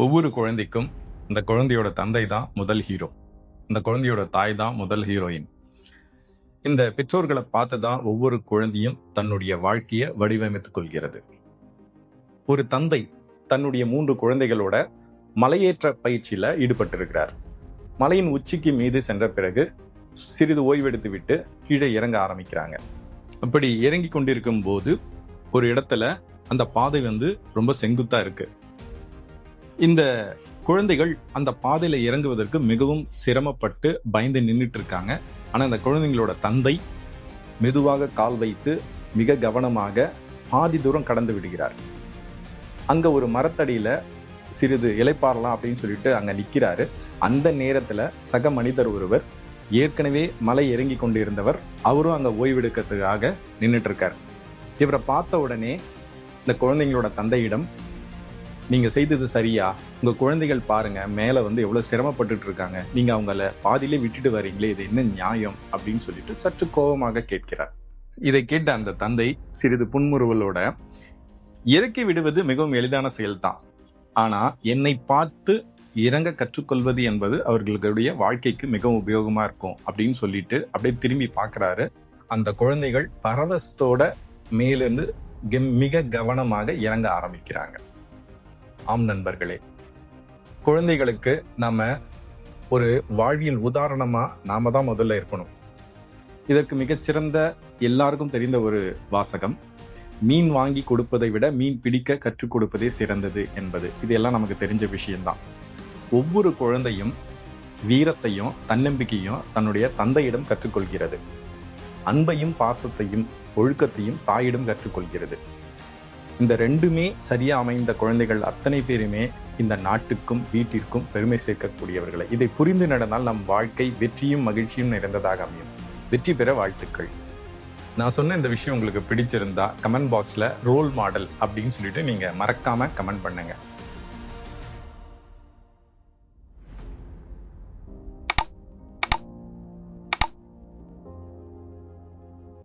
ஒவ்வொரு குழந்தைக்கும் அந்த குழந்தையோட தந்தை தான் முதல் ஹீரோ. அந்த குழந்தையோட தாய் தான் முதல் ஹீரோயின். இந்த பெற்றோர்களை பார்த்து தான் ஒவ்வொரு குழந்தையும் தன்னுடைய வாழ்க்கையை வடிவமைத்துக் கொள்கிறது. ஒரு தந்தை தன்னுடைய 3 குழந்தைகளோட மலையேற்ற பயிற்சியில ஈடுபட்டிருக்கிறார். மலையின் உச்சிக்கு மீது சென்ற பிறகு சிறிது ஓய்வெடுத்து விட்டு கீழே இறங்க ஆரம்பிக்கிறாங்க. அப்படி இறங்கி கொண்டிருக்கும் போது ஒரு இடத்துல அந்த பாதை ரொம்ப செங்குத்தா இருக்கு. இந்த குழந்தைகள் அந்த பாதையில இறங்குவதற்கு மிகவும் சிரமப்பட்டு பயந்து நின்றுட்டு இருக்காங்க. ஆனா அந்த குழந்தைங்களோட தந்தை மெதுவாக கால் வைத்து மிக கவனமாக பாதி தூரம் கடந்து விடுகிறார். அங்க ஒரு மரத்தடியில சிறிது இளைப்பாறலாம் அப்படின்னு சொல்லிட்டு அங்க நிக்கிறாரு. அந்த நேரத்துல சக மனிதர் ஒருவர், ஏற்கனவே மலை இறங்கி கொண்டிருந்தவர், அவரும் அங்க ஓய்வெடுக்கிறதுக்காக நின்றுட்டு இருக்காரு. இவரை பார்த்த உடனே இந்த குழந்தைங்களோட தந்தையிடம், நீங்க செய்தது சரியா? உங்க குழந்தைகள் பாருங்க மேல எவ்வளவு சிரமப்பட்டுட்டு இருக்காங்க, நீங்க அவங்கள பாதியிலே விட்டுட்டு வரீங்களே, இது என்ன நியாயம் அப்படின்னு சொல்லிட்டு சற்று கோபமாக கேட்கிறார். இதை கேட்ட அந்த தந்தை சிறிது புன்முறுவலோட, இறக்கி விடுவது மிகவும் எளிதான செயல்தான், ஆனா என்னை பார்த்து இறங்க கற்றுக்கொள்வது என்பது அவர்களுடைய வாழ்க்கைக்கு மிகவும் உபயோகமா இருக்கும் அப்படின்னு சொல்லிட்டு அப்படியே திரும்பி பார்க்கிறாரு. அந்த குழந்தைகள் பரவசத்தோட மேலிருந்து மிக கவனமாக இறங்க ஆரம்பிக்கிறாங்க. ஆம் நண்பர்களே, குழந்தைகளுக்கு நாம ஒரு வாழ்வியல் உதாரணமா நாம தான் முதல்ல இருக்கணும். இதற்கு மிகச்சிறந்த எல்லாருக்கும் தெரிந்த ஒரு வாசகம், மீன் வாங்கி கொடுப்பதை விட மீன் பிடிக்க கற்றுக் கொடுப்பதே சிறந்தது என்பது. இதெல்லாம் நமக்கு தெரிஞ்ச விஷயம்தான். ஒவ்வொரு குழந்தையும் வீரத்தையும் தன்னம்பிக்கையும் தன்னுடைய தந்தையிடம் கற்றுக்கொள்கிறது. அன்பையும் பாசத்தையும் ஒழுக்கத்தையும் தாயிடம் கற்றுக்கொள்கிறது. இந்த ரெண்டுமே சரியா அமைந்த குழந்தைகள் அத்தனை பேருமே இந்த நாட்டுக்கும் வீட்டிற்கும் பெருமை சேர்க்கக்கூடியவர்களை. இதை புரிந்து நடந்தால் நம் வாழ்க்கை வெற்றியும் மகிழ்ச்சியும் நிறைந்ததாக அமையும். வெற்றி பெற வாழ்த்துக்கள். நான் சொன்ன இந்த விஷயம் உங்களுக்கு பிடிச்சிருந்தா கமெண்ட் பாக்ஸ்ல ரோல் மாடல் அப்படின்னு சொல்லிட்டு நீங்க மறக்காம கமெண்ட் பண்ணுங்க.